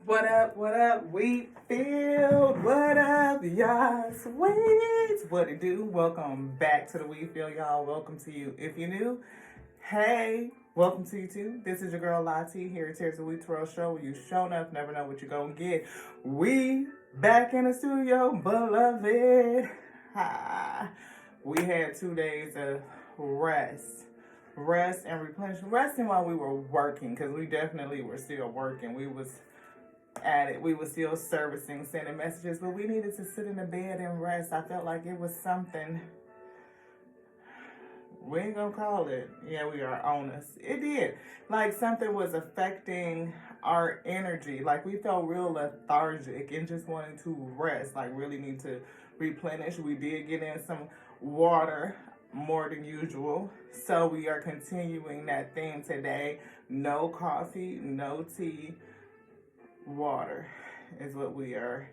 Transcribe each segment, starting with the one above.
What up, we feel, what up, y'all sweets, what it do, welcome back to the We Feel, y'all, welcome to you. If you're new, hey, welcome to you too. This is your girl Lottie here at Tears of We Twirl Show, where you show enough, never know what you're gonna get. We back in the studio, beloved. We had 2 days of rest and replenishment, resting while we were working, because we definitely were still working. We was at it. We were still servicing, sending messages, but we needed to sit in the bed and rest. I felt like it was something, we ain't gonna call it, yeah, we are honest. It did. Like something was affecting our energy. Like we felt real lethargic and just wanted to rest, like really need to replenish. We did get in some water more than usual. So we are continuing that theme today. No coffee, no tea, water is what we are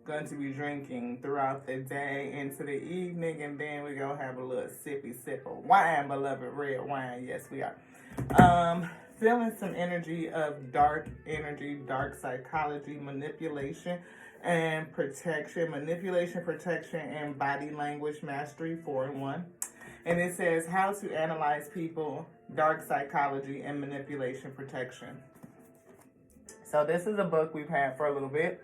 going to be drinking throughout the day into the evening, and then we're going to have a little sippy sip of wine, beloved red wine. Yes, we are. Feeling some energy of dark energy, dark psychology, manipulation and protection. Manipulation, protection, and body language mastery, 4-in-1. And it says how to analyze people, dark psychology, and manipulation protection. So this is a book we've had for a little bit,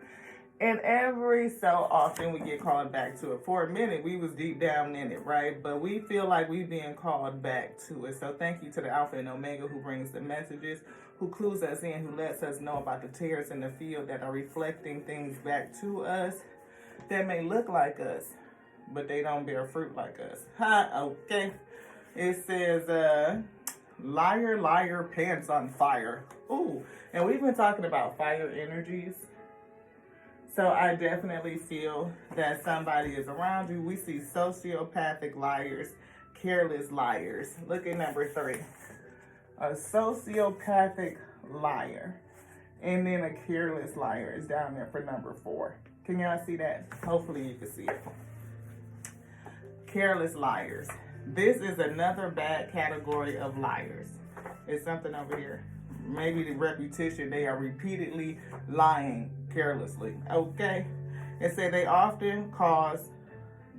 and every so often we get called back to it. For a minute, we was deep down in it, right? But we feel like we're being called back to it. So thank you to the Alpha and Omega who brings the messages, who clues us in, who lets us know about the tears in the field that are reflecting things back to us that may look like us, but they don't bear fruit like us. Okay. It says, liar, liar, pants on fire. Ooh, and we've been talking about fire energies. So I definitely feel that somebody is around you. We see sociopathic liars, careless liars. Look at number 3. A sociopathic liar. And then a careless liar is down there for number 4. Can y'all see that? Hopefully you can see it. Careless liars. This is another bad category of liars. It's something over here. Maybe the repetition. They are repeatedly lying carelessly. Okay. It said they are often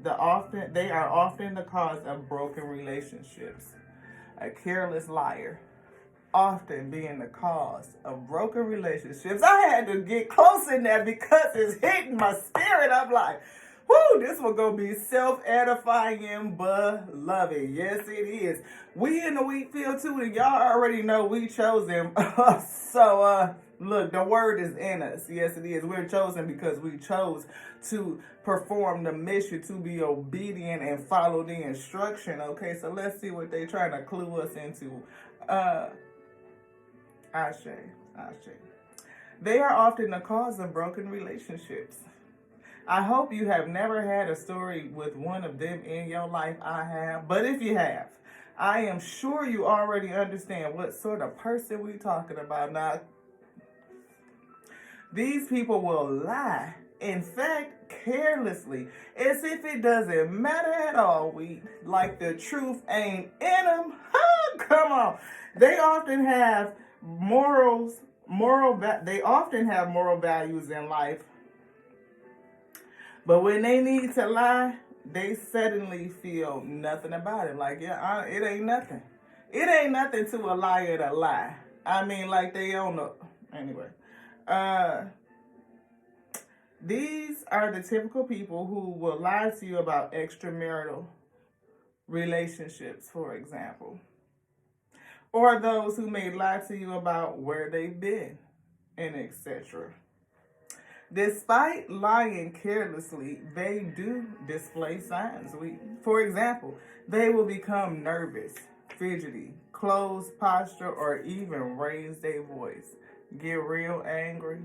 the cause of broken relationships. A careless liar often being the cause of broken relationships. I had to get close in there because it's hitting my spirit. I'm like, whoo, this one gonna be self-edifying, beloved. Yes, it is. We in the wheat field too, and y'all already know we chosen. So, look, the word is in us. Yes, it is. We're chosen because we chose to perform the mission, to be obedient and follow the instruction. Okay, so let's see what they're trying to clue us into. Ashe. They are often the cause of broken relationships. I hope you have never had a story with one of them in your life. I have. But if you have, I am sure you already understand what sort of person we're talking about. Now, these people will lie, in fact, carelessly, as if it doesn't matter at all. Like the truth ain't in them. Come on. They often have moral values in life. But when they need to lie, they suddenly feel nothing about it. Like, yeah, it ain't nothing. It ain't nothing to a liar to lie. I mean, like they don't know. Anyway, these are the typical people who will lie to you about extramarital relationships, for example. Or those who may lie to you about where they've been, and etc. Despite lying carelessly, they do display signs. For example, they will become nervous, fidgety, closed posture, or even raise their voice. Get real angry.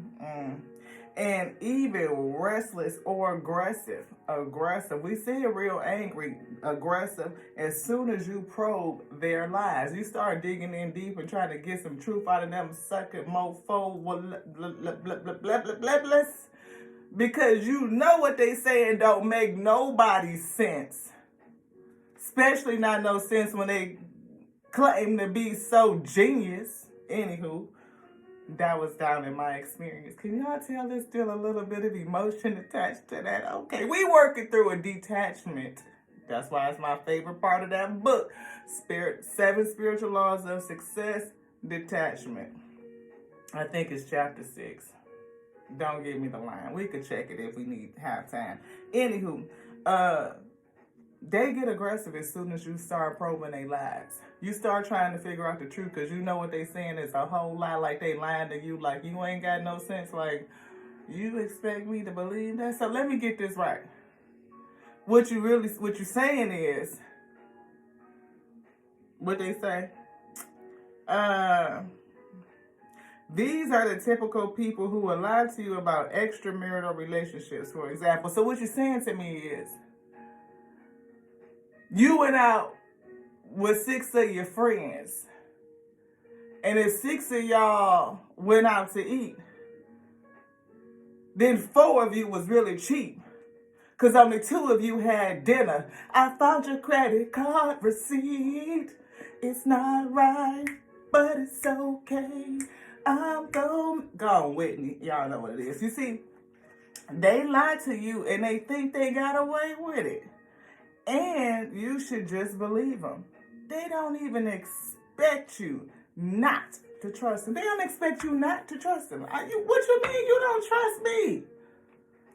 And even restless or aggressive. We see a real angry, aggressive as soon as you probe their lies. You start digging in deep and trying to get some truth out of them sucking mofo, because you know what they saying don't make nobody sense. Especially not no sense when they claim to be so genius. Anywho, That was down in my experience. Can y'all tell there's still a little bit of emotion attached to that? Okay, we working through a detachment. That's why it's my favorite part of that book. 7 Spiritual Laws of Success, Detachment. I think it's chapter 6. Don't give me the line. We could check it if we need have time. Anywho, they get aggressive as soon as you start probing their lies. You start trying to figure out the truth because you know what they saying is a whole lie, like they lying to you, like you ain't got no sense, like you expect me to believe that? So let me get this right. What you're saying is, what they say, these are the typical people who will lie to you about extramarital relationships, for example. So what you're saying to me is, you went out with 6 of your friends, and if 6 of y'all went out to eat, then 4 of you was really cheap, because only 2 of you had dinner. I found your credit card receipt. It's not right, but it's okay. I'm gone, Whitney. Y'all know what it is. You see, they lie to you, and they think they got away with it. And you should just believe them. They don't even expect you not to trust them. They don't expect you not to trust them. What you mean you don't trust me?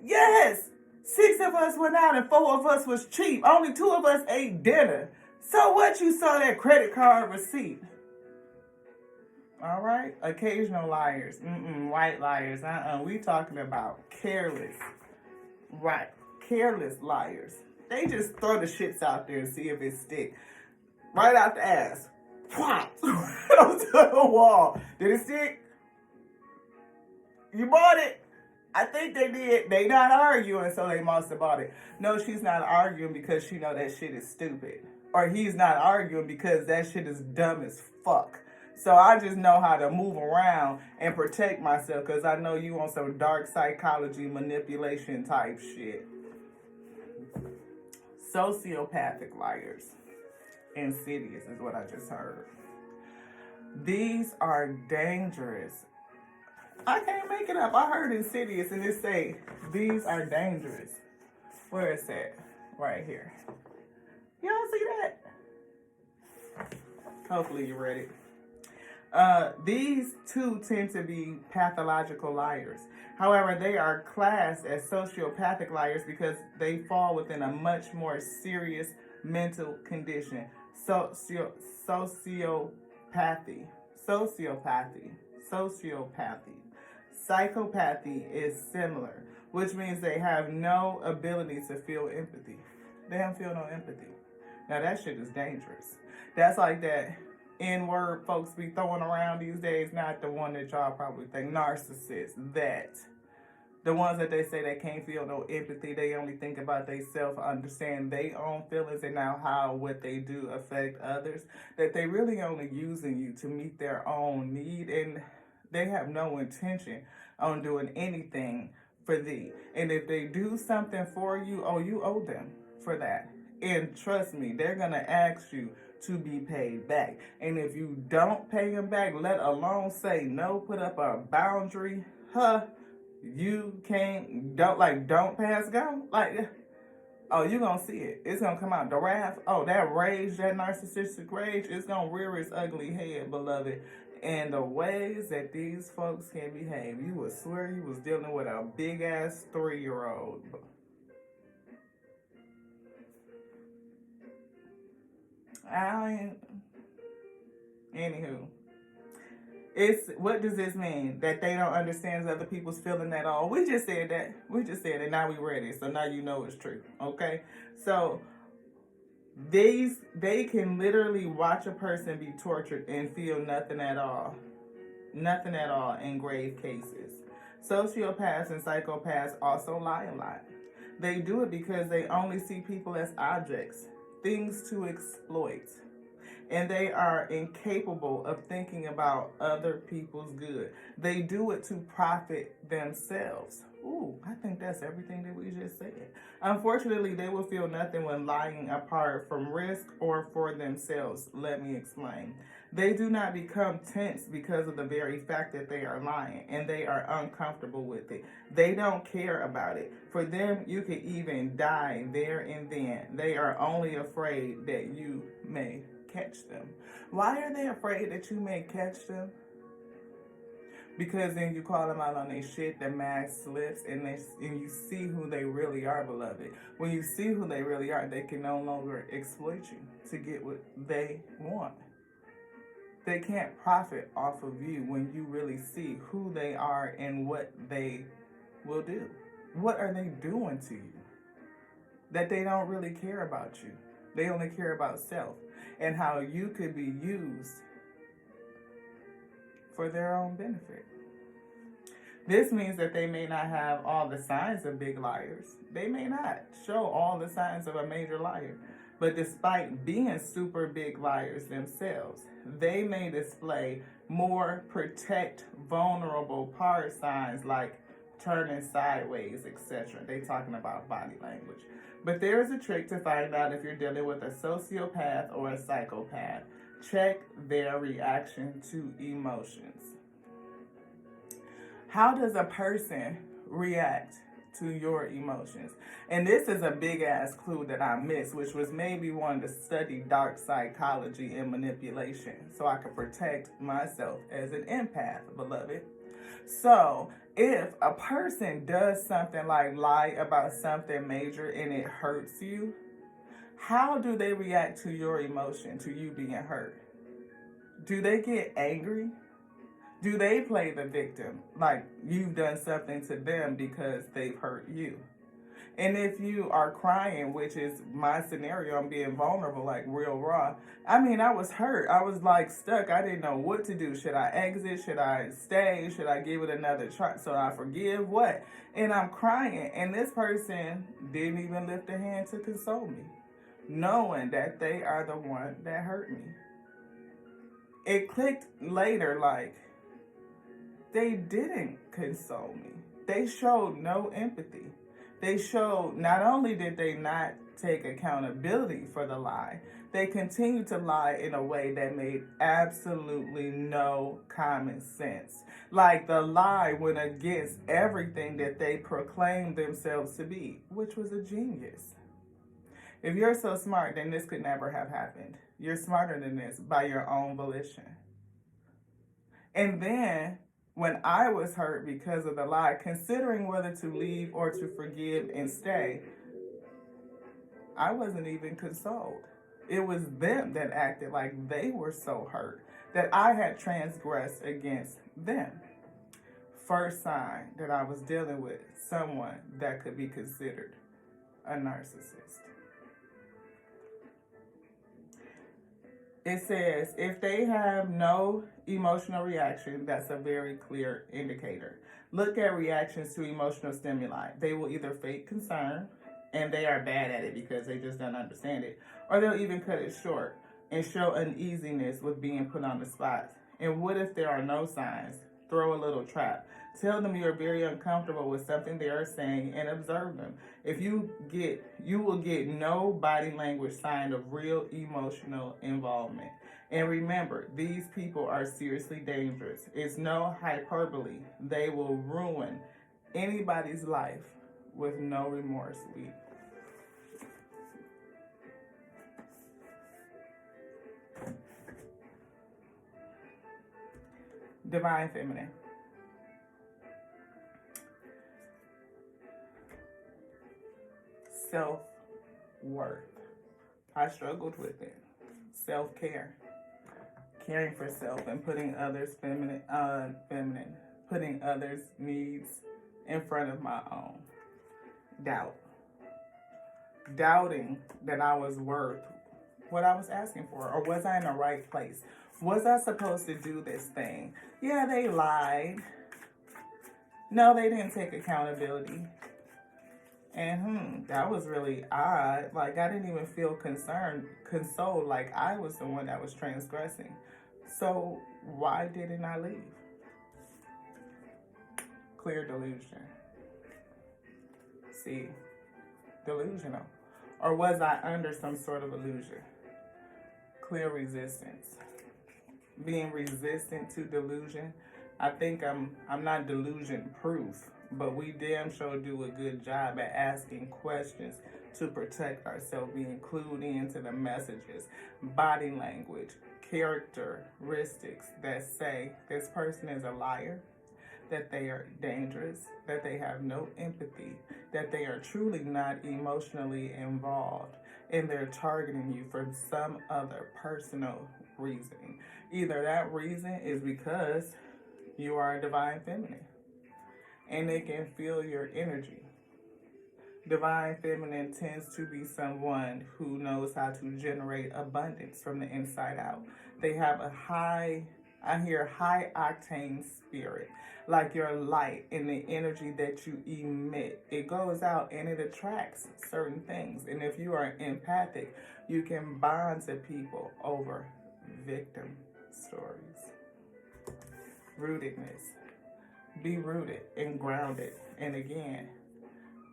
Yes, 6 of us went out and 4 of us was cheap. Only 2 of us ate dinner. So what, you saw that credit card receipt? All right? Occasional liars. White liars. We talking about careless. Right. Careless liars. They just throw the shits out there and see if it stick. Right out the ass. Pop! Onto the wall. Did it stick? You bought it? I think they did. They not arguing, so they must have bought it. No, she's not arguing because she know that shit is stupid. Or he's not arguing because that shit is dumb as fuck. So I just know how to move around and protect myself because I know you on some dark psychology manipulation type shit. Sociopathic liars. Insidious is what I just heard. These are dangerous. I can't make it up. I heard insidious and it say these are dangerous. Where is that? Right here. Y'all see that? Hopefully you read it. These 2 tend to be pathological liars. However, they are classed as sociopathic liars because they fall within a much more serious mental condition. Sociopathy. Psychopathy is similar, which means they have no ability to feel empathy. They don't feel no empathy. Now that shit is dangerous. That's like that N-word folks be throwing around these days, not the one that y'all probably think, narcissist, that. The ones that they say they can't feel no empathy, they only think about themselves, understand their own feelings and now how what they do affect others, that they really only using you to meet their own need and they have no intention on doing anything for thee. And if they do something for you, you owe them for that. And trust me, they're going to ask you to be paid back. And if you don't pay them back, let alone say no, put up a boundary, you don't pass go. You're going to see it. It's going to come out. The wrath, that rage, that narcissistic rage, it's going to rear its ugly head, beloved. And the ways that these folks can behave, you would swear you was dealing with a big-ass 3-year-old. Anywho. What does this mean? That they don't understand other people's feeling at all? We just said that. Now we ready. So now you know it's true. Okay? So they can literally watch a person be tortured and feel nothing at all. Nothing at all in grave cases. Sociopaths and psychopaths also lie a lot. They do it because they only see people as objects, things to exploit. And they are incapable of thinking about other people's good. They do it to profit themselves. Ooh, I think that's everything that we just said. Unfortunately, they will feel nothing when lying apart from risk or for themselves. Let me explain. They do not become tense because of the very fact that they are lying, and they are uncomfortable with it. They don't care about it. For them, you could even die there and then. They are only afraid that you may catch them. Why are they afraid that you may catch them? Because then you call them out on their shit, the mask slips, and you see who they really are, beloved. When you see who they really are, they can no longer exploit you to get what they want. They can't profit off of you when you really see who they are and what they will do. What are they doing to you? That they don't really care about you. They only care about self and how you could be used for their own benefit. This means that they may not have all the signs of big liars. They may not show all the signs of a major liar. But despite being super big liars themselves, they may display more protect vulnerable part signs like turning sideways, etc. They talking about body language. But there is a trick to find out if you're dealing with a sociopath or a psychopath. Check their reaction to emotions. How does a person react to your emotions? And this is a big ass clue that I missed, which was maybe wanting to study dark psychology and manipulation so I could protect myself as an empath, beloved. So if a person does something like lie about something major and it hurts you, how do they react to your emotion, to you being hurt? Do they get angry? Do they play the victim, like you've done something to them because they've hurt you? And if you are crying, which is my scenario, I'm being vulnerable, like real raw. I mean, I was hurt. I was like stuck. I didn't know what to do. Should I exit? Should I stay? Should I give it another try? So I forgive what? And I'm crying. And this person didn't even lift a hand to console me, knowing that they are the one that hurt me. It clicked later, like, they didn't console me. They showed no empathy. They showed, not only did they not take accountability for the lie, they continued to lie in a way that made absolutely no common sense. Like the lie went against everything that they proclaimed themselves to be, which was a genius. If you're so smart, then this could never have happened. You're smarter than this by your own volition. And then, when I was hurt because of the lie, considering whether to leave or to forgive and stay, I wasn't even consoled. It was them that acted like they were so hurt that I had transgressed against them. First sign that I was dealing with someone that could be considered a narcissist. It says, if they have no emotional reaction, that's a very clear indicator. Look at reactions to emotional stimuli. They will either fake concern, and they are bad at it because they just don't understand it, or they'll even cut it short and show uneasiness with being put on the spot. And what if there are no signs? Throw a little trap. Tell them you're very uncomfortable with something they are saying and observe them. You will get no body language sign of real emotional involvement. And remember, these people are seriously dangerous. It's no hyperbole. They will ruin anybody's life with no remorse. Divine Feminine. Self-worth. I struggled with it. Self-care. Caring for self and putting others feminine. Putting others' needs in front of my own. Doubt. Doubting that I was worth what I was asking for, or was I in the right place? Was I supposed to do this thing? Yeah, they lied. No, they didn't take accountability. And that was really odd. Like, I didn't even feel consoled, like I was the one that was transgressing. So why didn't I leave? Clear delusion. See, delusional. Or was I under some sort of illusion? Clear resistance. being resistant to delusion. I think I'm not delusion proof, but we damn sure do a good job at asking questions to protect ourselves, being clued into the messages, body language, characteristics that say this person is a liar, that they are dangerous, that they have no empathy, that they are truly not emotionally involved, and they're targeting you for some other personal reasoning. Either that reason is because you are a divine feminine and they can feel your energy. Divine feminine tends to be someone who knows how to generate abundance from the inside out. They have a high octane spirit, like your light and the energy that you emit. It goes out and it attracts certain things. And if you are empathic, you can bond to people over victim stories. Rootedness. Be rooted and grounded. And again,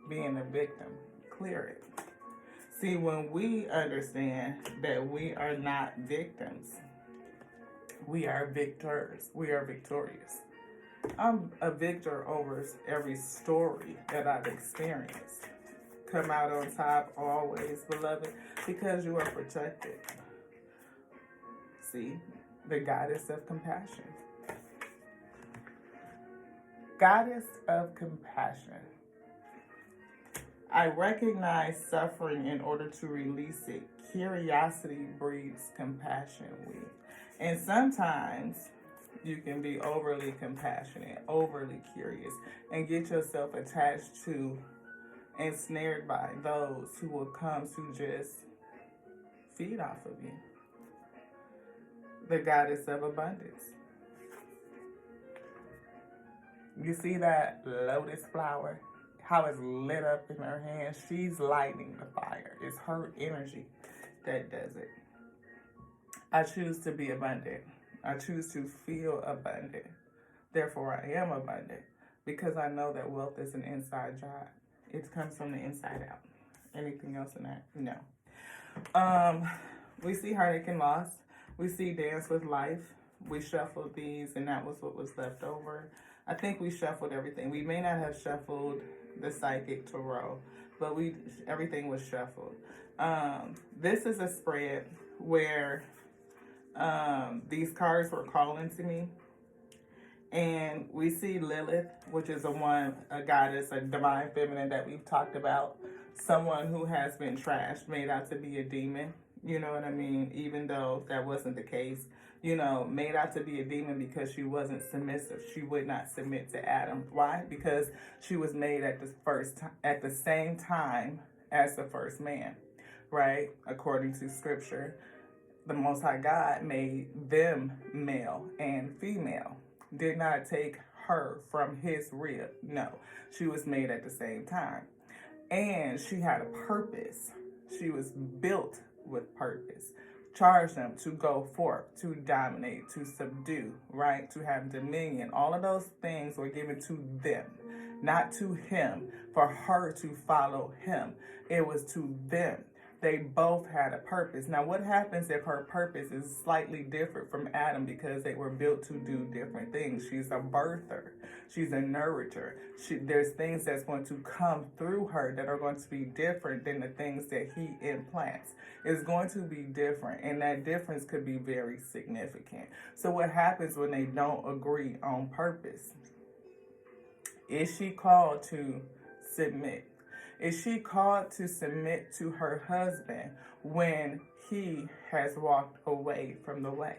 being a victim, clear it. See, when we understand that we are not victims, we are victors. We are victorious. I'm a victor over every story that I've experienced. Come out on top always, beloved, because you are protected. See, the goddess of compassion. Goddess of compassion. I recognize suffering in order to release it. Curiosity breeds compassion. And sometimes you can be overly compassionate, overly curious, and get yourself attached to and snared by those who will come to just feed off of you. The goddess of abundance. You see that lotus flower? How it's lit up in her hand? She's lighting the fire. It's her energy that does it. I choose to be abundant. I choose to feel abundant. Therefore, I am abundant because I know that wealth is an inside job. It comes from the inside out. Anything else in that? No. We see heartache and loss. We see dance with life. We shuffled these, and that was what was left over. I think we shuffled everything. We may not have shuffled the psychic tarot, but everything was shuffled. This is a spread where these cards were calling to me, and we see Lilith, which is a goddess, a divine feminine that we've talked about, someone who has been trashed, made out to be a demon. You know what I mean? Even though that wasn't the case, made out to be a demon because she wasn't submissive. She would not submit to Adam. Why? Because she was made at the same time as the first man, right? According to scripture, the Most High God made them male and female. Did not take her from his rib. No, she was made at the same time. And she had a purpose. She was built with purpose. Charged them to go forth, to dominate, to subdue, right? To have dominion. All of those things were given to them, not to him, for her to follow him. It was to them. They both had a purpose. Now, what happens if her purpose is slightly different from Adam because they were built to do different things? She's a birther. She's a nourisher. There's things that's going to come through her that are going to be different than the things that he implants. It's going to be different, and that difference could be very significant. So what happens when they don't agree on purpose? Is she called to submit? Is she called to submit to her husband when he has walked away from the way?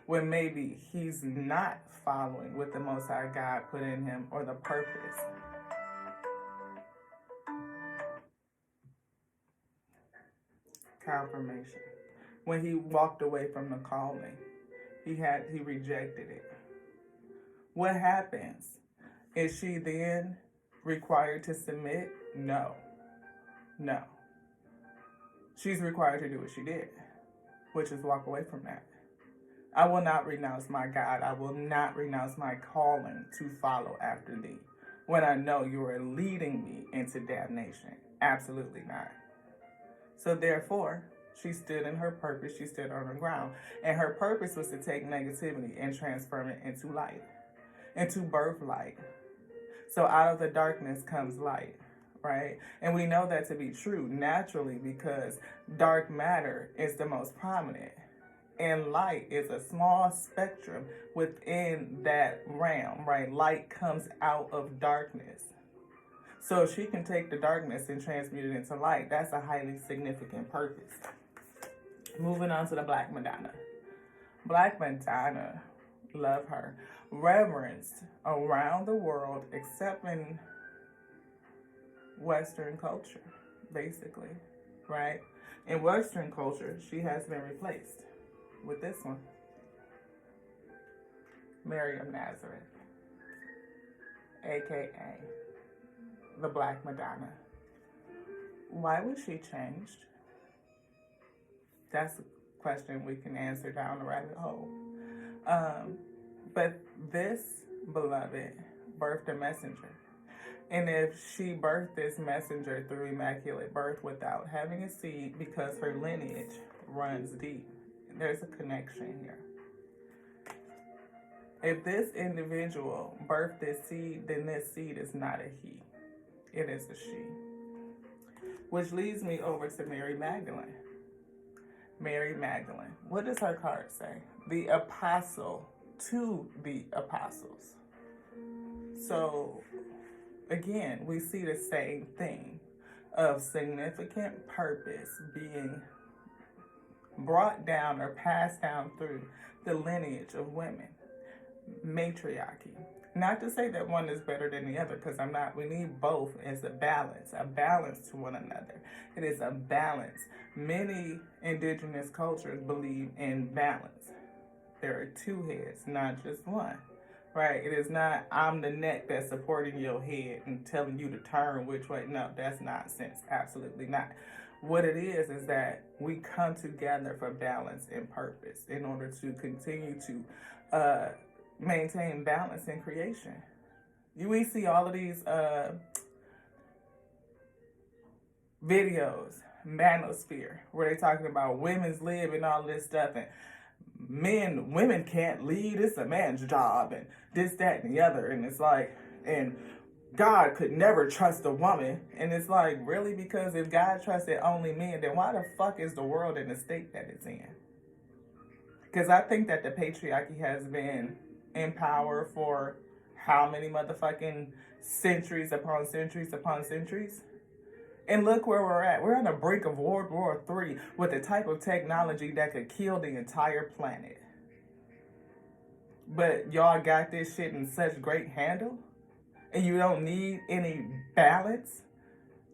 When maybe he's not following what the Most High God put in him or the purpose? Confirmation. When he walked away from the calling, he rejected it. What happens? Is she then required to submit? No. She's required to do what she did, which is walk away from that. I will not renounce my God. I will not renounce my calling to follow after thee when I know you are leading me into damnation. Absolutely not. So therefore, She stood in her purpose. She stood on her ground. And her purpose was to take negativity and transform it into light, into birth light. So out of the darkness comes light, right? And we know that to be true naturally because dark matter is the most prominent. And light is a small spectrum within that realm, right? Light comes out of darkness. So she can take the darkness and transmute it into light. That's a highly significant purpose. Moving on to the Black Madonna. Black Madonna, love her, reverenced around the world except in Western culture, basically, right? In Western culture, she has been replaced with this one, Mary of Nazareth, aka the Black Madonna. Why was she changed? That's a question we can answer down the rabbit hole. But this beloved birthed a messenger. And if she birthed this messenger through immaculate birth without having a seed, because her lineage runs deep, there's a connection here. If this individual birthed this seed, then this seed is not a he. It is a she. Which leads me over to Mary Magdalene. Mary Magdalene. What does her card say? The apostle to the apostles. So, again, we see the same thing of significant purpose being brought down or passed down through the lineage of women. Matriarchy. Not to say that one is better than the other, because we need both as a balance to one another. It is a balance. Many indigenous cultures believe in balance. There are two heads, not just one, right? It is not, I'm the neck that's supporting your head and telling you to turn which way. No, that's nonsense. Absolutely not. What it is that we come together for balance and purpose in order to continue to maintain balance in creation. We see all of these videos, manosphere, where they're talking about women's lib and all this stuff, and women can't lead, it's a man's job, and this, that, and the other, and it's like, and God could never trust a woman, and it's like, really? Because if God trusted only men, then why the fuck is the world in the state that it's in? Because I think that the patriarchy has been in power for how many motherfucking centuries upon centuries upon centuries? And look where we're at. We're on the brink of World War III with the type of technology that could kill the entire planet. But y'all got this shit in such great handle? And you don't need any balance?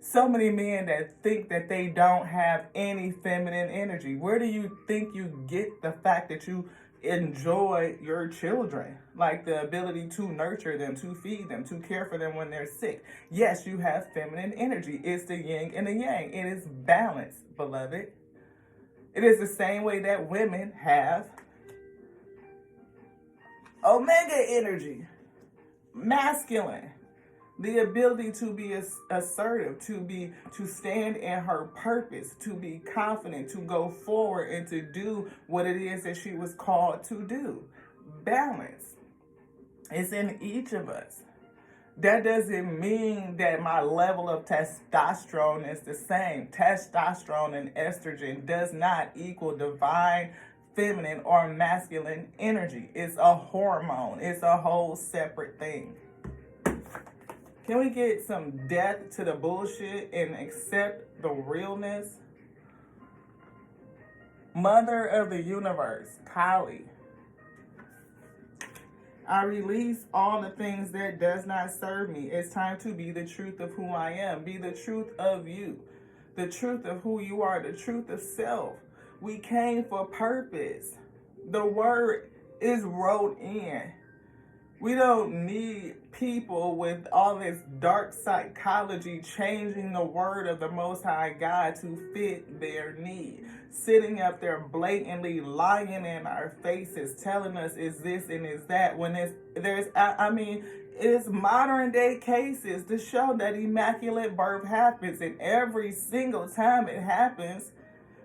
So many men that think that they don't have any feminine energy. Where do you think you get the fact that you enjoy your children? Like the ability to nurture them, to feed them, to care for them when they're sick. Yes, you have feminine energy. It's the yin and the yang. It is balance, beloved. It is the same way that women have omega energy, masculine. The ability to be assertive, to stand in her purpose, to be confident, to go forward and to do what it is that she was called to do. Balance. It's in each of us. That doesn't mean that my level of testosterone is the same. Testosterone and estrogen does not equal divine feminine or masculine energy. It's a hormone. It's a whole separate thing. Can we get some depth to the bullshit and accept the realness? Mother of the universe, Kali. I release all the things that does not serve me. It's time to be the truth of who I am. Be the truth of you. The truth of who you are. The truth of self. We came for purpose. The word is wrote in. We don't need people with all this dark psychology changing the word of the Most High God to fit their need. Sitting up there blatantly lying in our faces, telling us is this and is that, when it's modern day cases to show that immaculate birth happens, and every single time it happens,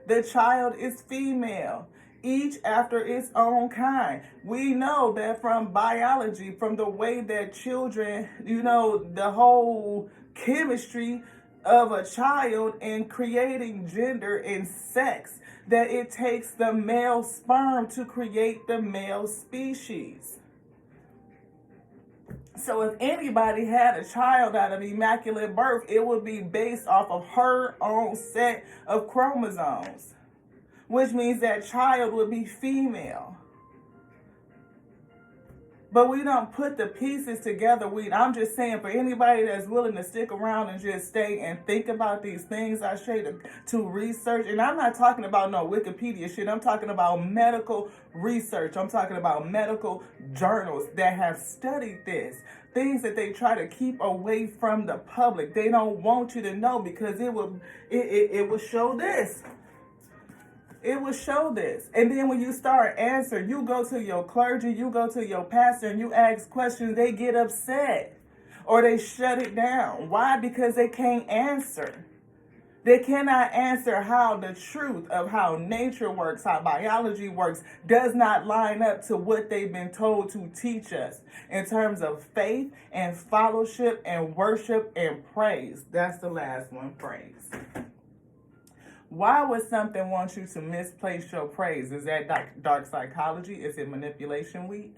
The child is female, each after its own kind. We know that from biology, from the way that children, the whole chemistry of a child in creating gender and sex, that it takes the male sperm to create the male species. So if anybody had a child out of immaculate birth, it would be based off of her own set of chromosomes, which means that child would be female. But we don't put the pieces together. I'm just saying, for anybody that's willing to stick around and just stay and think about these things I say to research, and I'm not talking about no Wikipedia shit. I'm talking about medical research. I'm talking about medical journals that have studied this. Things that they try to keep away from the public. They don't want you to know because it will show this. It will show this. And then when you start answering, you go to your clergy, you go to your pastor, and you ask questions, they get upset. Or they shut it down. Why? Because they can't answer. They cannot answer how the truth of how nature works, how biology works, does not line up to what they've been told to teach us in terms of faith and fellowship and worship and praise. That's the last one, praise. Why would something want you to misplace your praise? Is that dark psychology? Is it manipulation weak?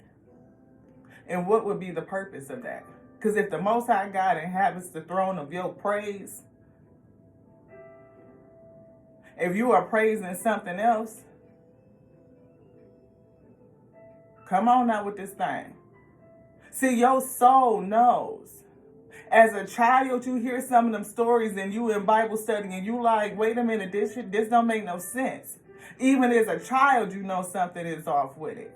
And what would be the purpose of that? Because if the Most High God inhabits the throne of your praise, if you are praising something else, come on now with this thing. See, your soul knows. As a child, you hear some of them stories and you in Bible study and you like, wait a minute, this don't make no sense. Even as a child, you know something is off with it.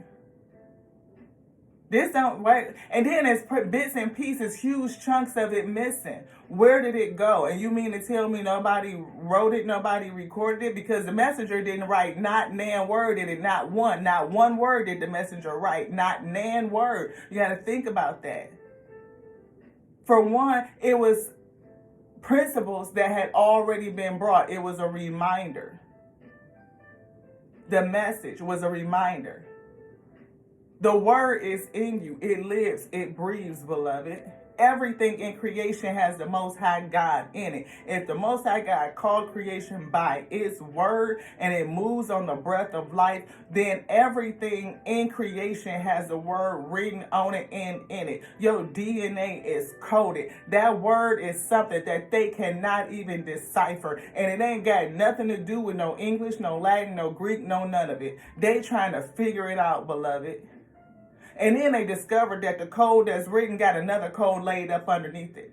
This don't wait. And then it's bits and pieces, huge chunks of it missing. Where did it go? And you mean to tell me nobody wrote it, nobody recorded it? Because the messenger didn't write not nan word did it, not one word did the messenger write, not nan word. You got to think about that. For one, it was principles that had already been brought. It was a reminder. The message was a reminder. The word is in you. It lives. It breathes, beloved. Everything in creation has the Most High God in it. If the Most High God called creation by its word and it moves on the breath of life, then everything in creation has the word written on it and in it. Your DNA is coded. That word is something that they cannot even decipher. And it ain't got nothing to do with no English, no Latin, no Greek, no none of it. They trying to figure it out, beloved. And then they discovered that the code that's written got another code laid up underneath it.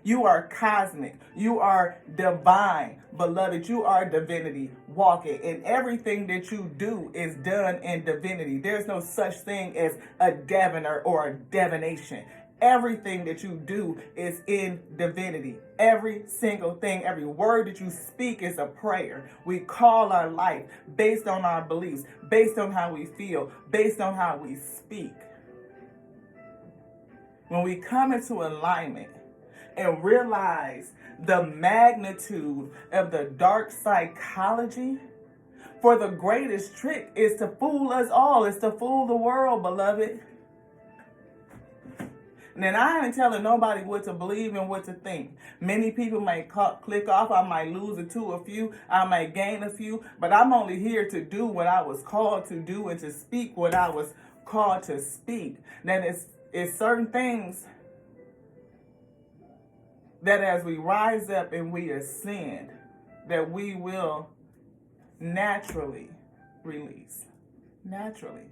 You are cosmic. You are divine, beloved. You are divinity walking. And everything that you do is done in divinity. There's no such thing as a diviner or a divination. Everything that you do is in divinity. Every single thing, every word that you speak is a prayer. We call our life based on our beliefs, based on how we feel, based on how we speak. When we come into alignment and realize the magnitude of the dark psychology, for the greatest trick is to fool us all. It's to fool the world, beloved. And I ain't telling nobody what to believe and what to think. Many people may click off. I might lose a few. I might gain a few. But I'm only here to do what I was called to do and to speak what I was called to speak. That it's certain things that as we rise up and we ascend, that we will naturally release. Naturally.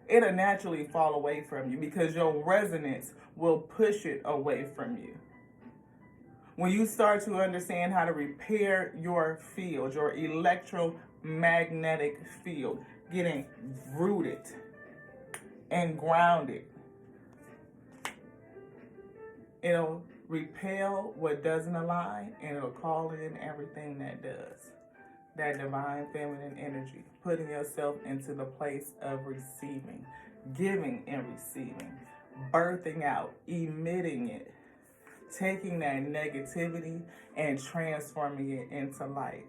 It'll naturally fall away from you because your resonance will push it away from you. When you start to understand how to repair your field, your electromagnetic field, getting rooted and grounded, it'll repel what doesn't align and it'll call in everything that does. That divine feminine energy, putting yourself into the place of receiving, giving and receiving, birthing out, emitting it, taking that negativity and transforming it into light.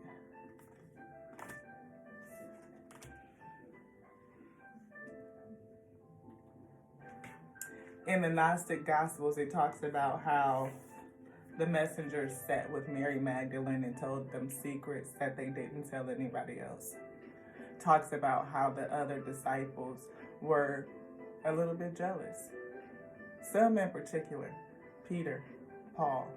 In the Gnostic Gospels, it talks about how the messengers sat with Mary Magdalene and told them secrets that they didn't tell anybody else. Talks about how the other disciples were a little bit jealous. Some in particular, Peter, Paul.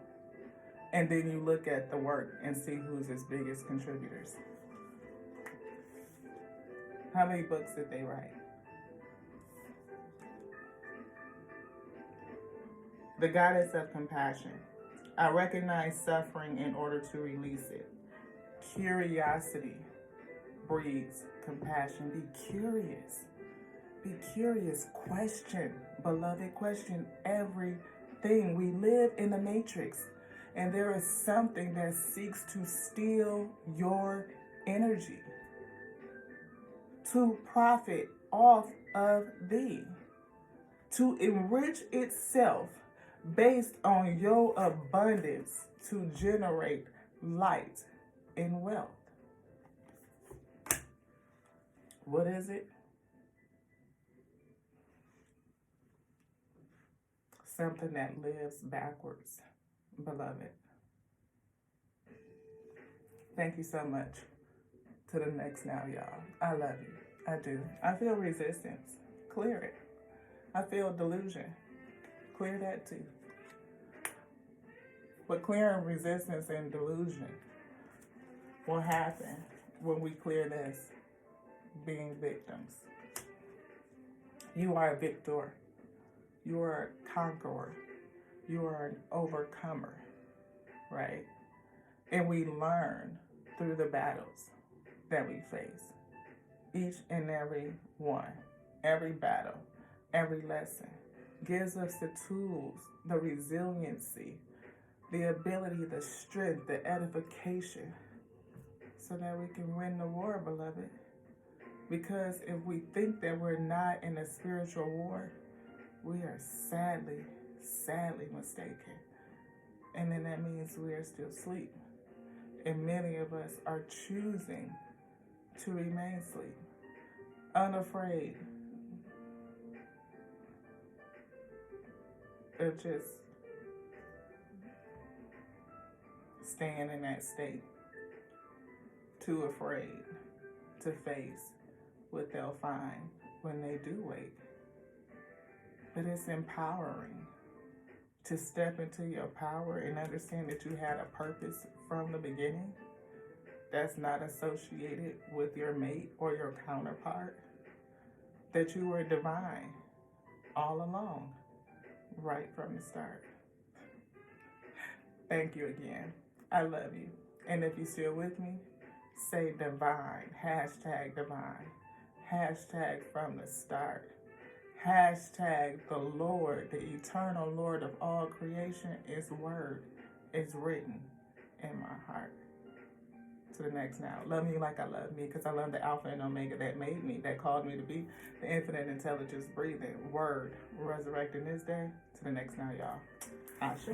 And then you look at the work and see who's his biggest contributors. How many books did they write? The goddess of compassion. I recognize suffering in order to release it. Curiosity breeds compassion. Be curious. Be curious. Question, beloved, question everything. We live in the matrix, and there is something that seeks to steal your energy, to profit off of thee, to enrich itself based on your abundance to generate light and wealth. What is it? Something that lives backwards, beloved. Thank you so much. To the next now, y'all. I love you. I do. I feel resistance. Clear it. I feel delusion. Clear that too. But clearing resistance and delusion will happen when we clear this being victims. You are a victor. You are a conqueror. You are an overcomer, right? And we learn through the battles that we face. Each and every one, every battle, every lesson gives us the tools, the resiliency, the ability, the strength, the edification, so that we can win the war, beloved. Because if we think that we're not in a spiritual war, we are sadly mistaken. And then that means we are still asleep. And many of us are choosing to remain asleep, unafraid of just staying in that state, too afraid to face what they'll find when they do wake. But it's empowering to step into your power and understand that you had a purpose from the beginning that's not associated with your mate or your counterpart, that you were divine all along, right from the start. Thank you again. I love you. And if you're still with me, say divine, hashtag divine, hashtag from the start, hashtag the Lord, the eternal Lord of all creation, is word, is written in my heart. To the next now. Love me like I love me, because I love the Alpha and Omega that made me, that called me to be the infinite intelligence breathing word, resurrecting this day. To the next now, y'all. Ashe.